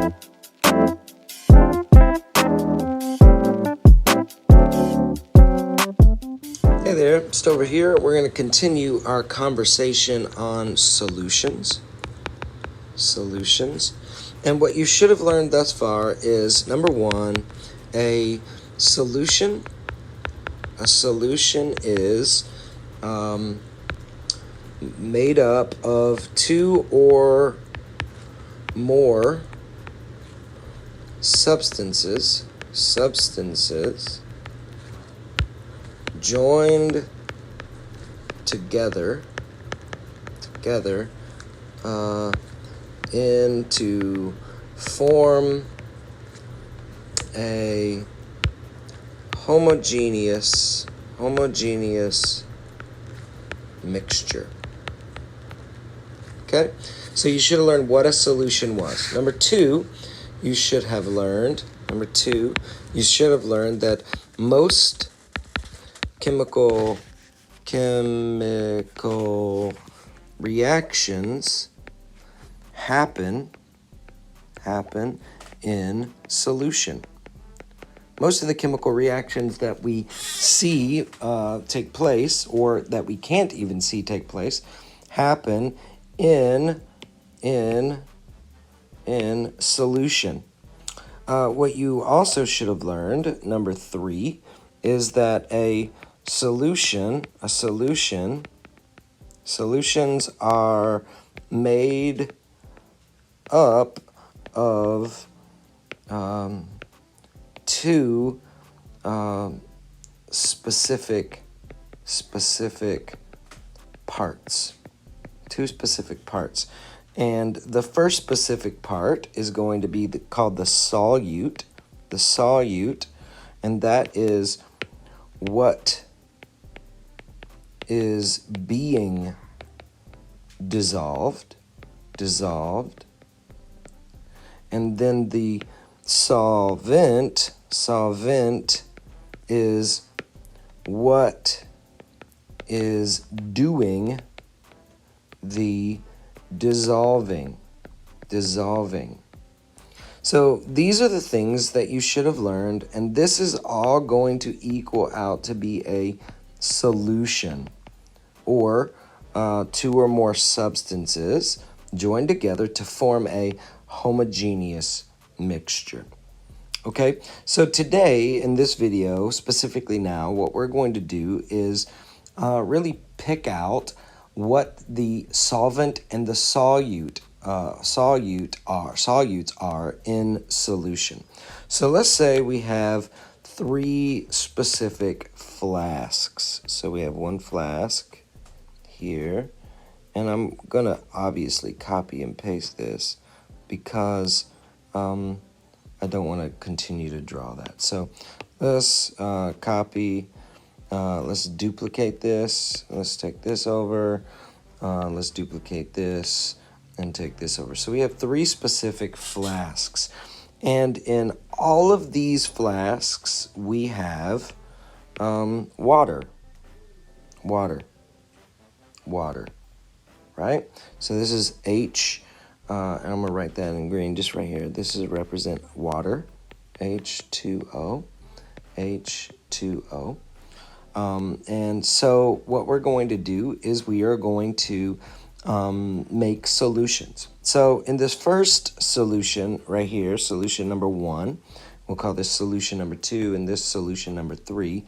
Hey there, just over here, we're going to continue our conversation on solutions. And what you should have learned thus far is, number one, a solution is made up of two or more substances joined together into form a homogeneous mixture. Okay, so you should have learned what a solution was. Number two, you should have learned that most chemical reactions happen in solution. Most of the chemical reactions that we see take place, or that we can't even see take place, happen in solution. What you also should have learned, number three, is that solutions are made up of two specific parts. And the first specific part is going to be called the solute, and that is what is being dissolved. And then the solvent is what is doing the dissolving. So these are the things that you should have learned, and this is all going to equal out to be a solution, or two or more substances joined together to form a homogeneous mixture. Okay, so today in this video, specifically now, what we're going to do is really pick out what the solvent and the solutes are in solution. So let's say we have three specific flasks. So we have one flask here, and I'm gonna obviously copy and paste this because I don't want to continue to draw that. So let's copy. Let's duplicate this. Let's take this over. Let's duplicate this and take this over. So we have three specific flasks. And in all of these flasks, we have water, right? So this is H, and I'm going to write that in green just right here. This is represent water, H2O. And so what we're going to do is we are going to make solutions. So in this first solution right here, solution number one, we'll call this solution number two, and this solution number three,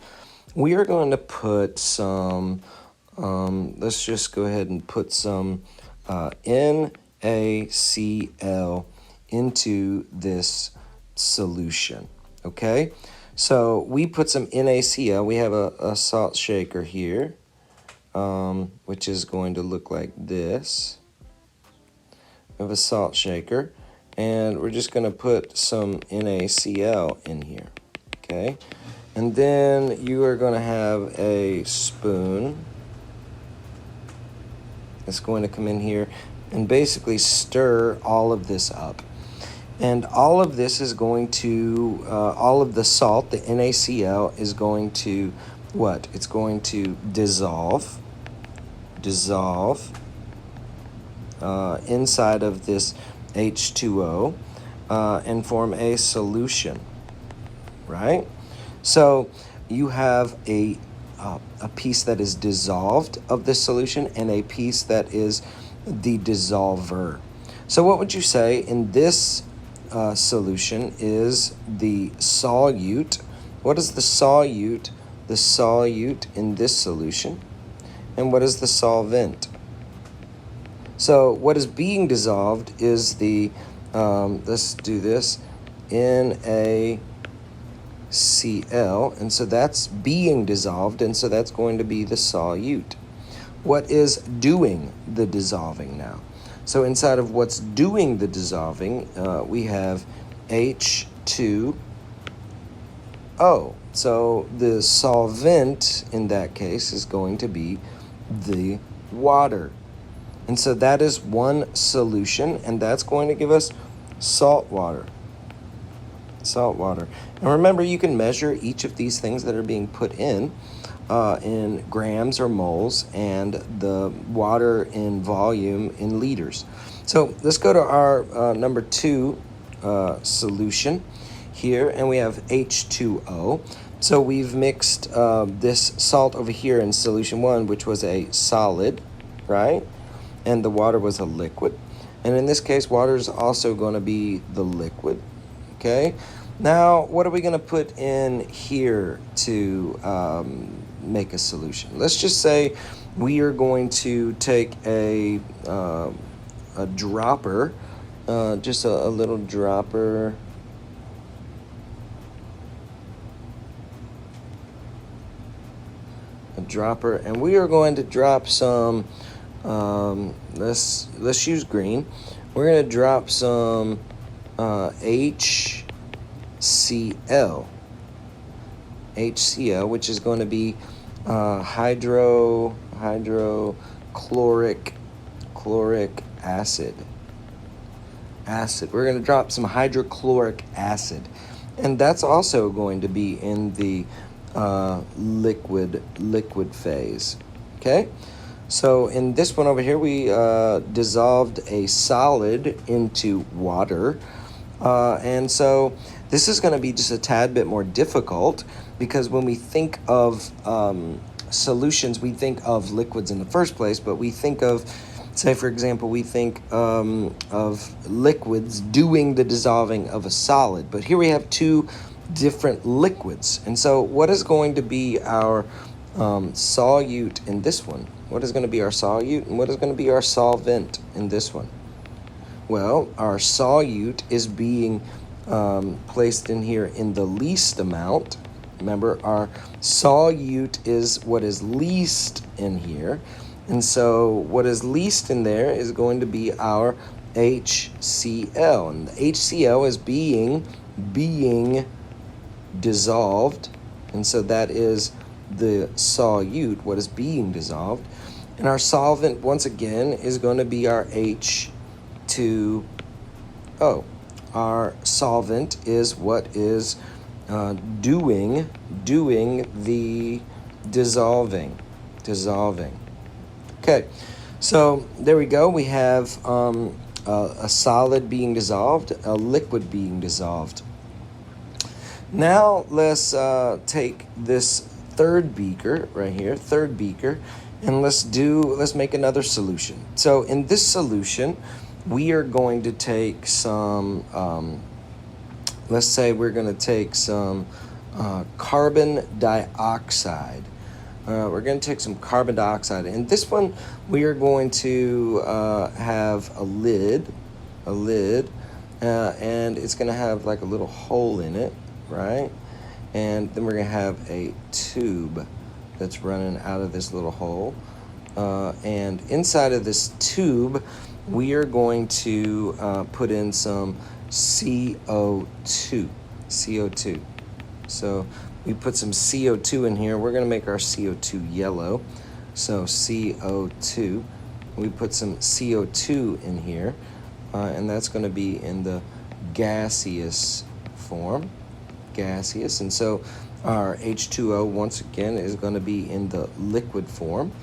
we are going to put some, let's just go ahead and put some NaCl into this solution, okay? So we put some NaCl. We have a salt shaker here, which is going to look like this. We have a salt shaker, and we're just going to put some NaCl in here, okay? And then you are going to have a spoon that's going to come in here and basically stir all of this up. And all of this is going to, all of the salt, the NaCl, is going to what? It's going to dissolve inside of this H2O. and form a solution, right? So you have a piece that is dissolved of this solution and a piece that is the dissolver. So what would you say in this solution is the solute? What is the solute? The solute in this solution. And what is the solvent? So what is being dissolved is the, let's do this, NaCl, and so that's being dissolved, and so that's going to be the solute. What is doing the dissolving now? So inside of what's doing the dissolving, we have H2O. So the solvent in that case is going to be the water. And so that is one solution, and that's going to give us salt water. Salt water. And remember, you can measure each of these things that are being put in grams or moles, and the water in volume in liters. So let's go to our number 2 solution here, and we have H2O. So we've mixed this salt over here in solution 1, which was a solid, right? And the water was a liquid. And in this case, water is also going to be the liquid, okay? Now, what are we going to put in here to make a solution? Let's just say we are going to take a dropper, just a little dropper. And we are going to drop some, let's use green. We're going to drop some HCl, which is going to be hydrochloric acid. We're going to drop some hydrochloric acid, and that's also going to be in the liquid phase. Okay, so in this one over here, we dissolved a solid into water, and so this is going to be just a tad bit more difficult, because when we think of solutions, we think of liquids in the first place, but we think of, say for example, we think of liquids doing the dissolving of a solid, but here we have two different liquids. And so what is going to be our solute in this one? What is going to be our solute, and what is going to be our solvent in this one? Well, our solute is being placed in here in the least amount. Remember, our solute is what is least in here. And so what is least in there is going to be our HCl. And the HCl is being dissolved, and so that is the solute, what is being dissolved. And our solvent, once again, is going to be our H2O. Our solvent is what is doing the dissolving. Okay, so there we go. We have a solid being dissolved, a liquid being dissolved. Now let's take this third beaker right here, and let's make another solution. So in this solution, we are going to take some, let's say we're going to take some carbon dioxide. We're going to take some carbon dioxide. In this one, we are going to have a lid, and it's going to have like a little hole in it, right? And then we're going to have a tube that's running out of this little hole. And inside of this tube, we are going to put in some CO2. So we put some CO2 in here. We're going to make our CO2 yellow. So CO2. We put some CO2 in here, and that's going to be in the gaseous form. And so our H2O, once again, is going to be in the liquid form,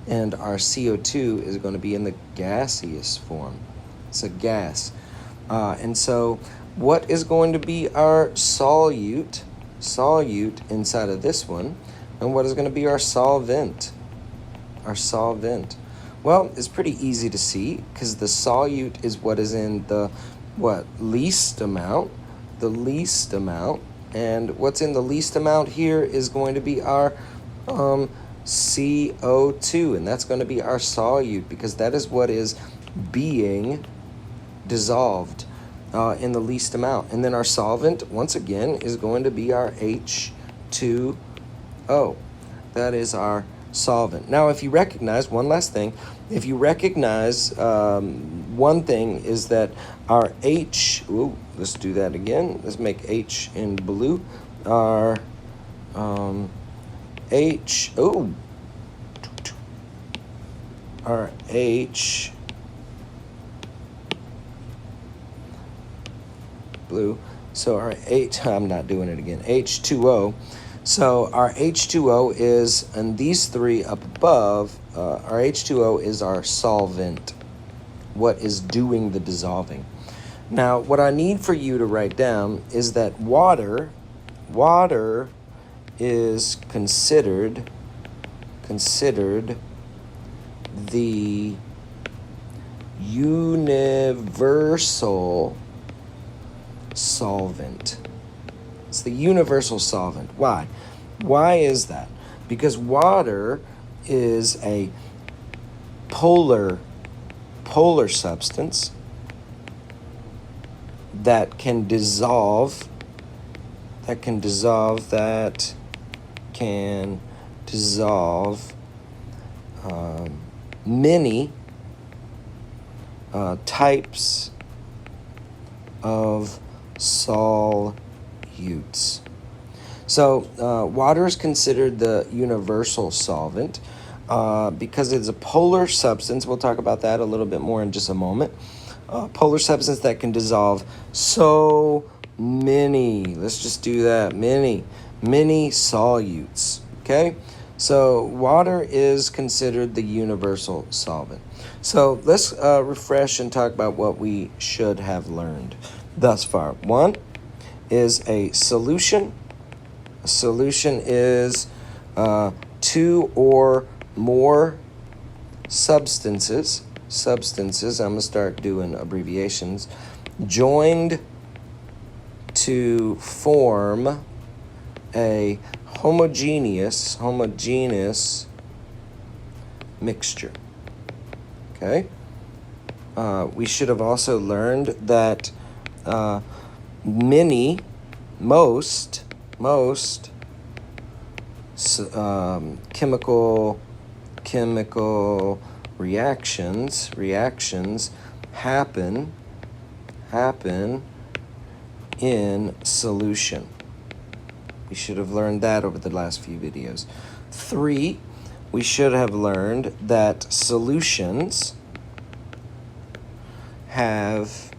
and our CO2 is going to be in the gaseous form. It's a gas. And so what is going to be our solute inside of this one, and what is going to be our solvent? Well, it's pretty easy to see because the solute is what is in the least amount, and what's in the least amount here is going to be our CO2, and that's going to be our solute because that is what is being dissolved in the least amount. And then our solvent, once again, is going to be our H2O. That is our solvent. Now, if you recognize, one last thing, if you recognize one thing is that our let's do that again. Let's make H in blue. Our our H blue. So our I'm not doing it again. H2O. So our H2O is, and these three up above, our H2O is our solvent, what is doing the dissolving. Now, what I need for you to write down is that water is considered the universal solvent. It's the universal solvent. Why? Why is that? Because water is a polar substance that can dissolve many types of solutes. So water is considered the universal solvent because it's a polar substance. We'll talk about that a little bit more in just a moment. Polar substance that can dissolve so many, let's just do that, many solutes, okay? So water is considered the universal solvent. So let's refresh and talk about what we should have learned thus far. One is a solution. A solution is two or more substances, I'm going to start doing abbreviations, joined to form a homogeneous mixture. Okay? We should have also learned that most chemical reactions happen in solution. We should have learned that over the last few videos. 3, we should have learned that solutions have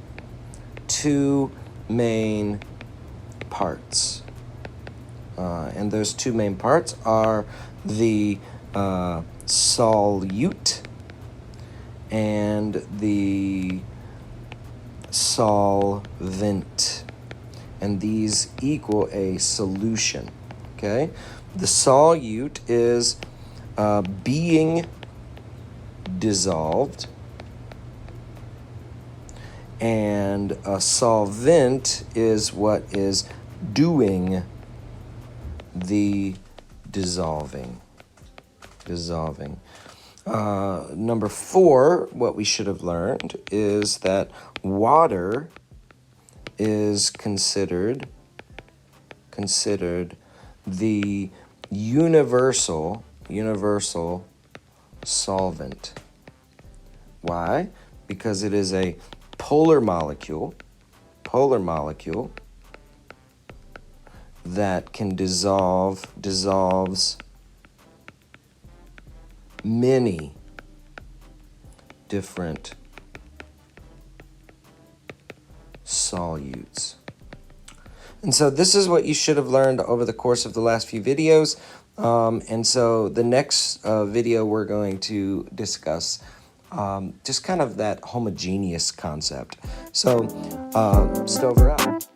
2 main parts. And those 2 main parts are the solute and the solvent. And these equal a solution, okay? The solute is being dissolved, and a solvent is what is doing the dissolving. Number 4, what we should have learned is that water is considered the universal solvent. Why? Because it is a polar molecule that can dissolves many different solutes. And so this is what you should have learned over the course of the last few videos. And so the next video we're going to discuss just kind of that homogeneous concept. So, Stover out.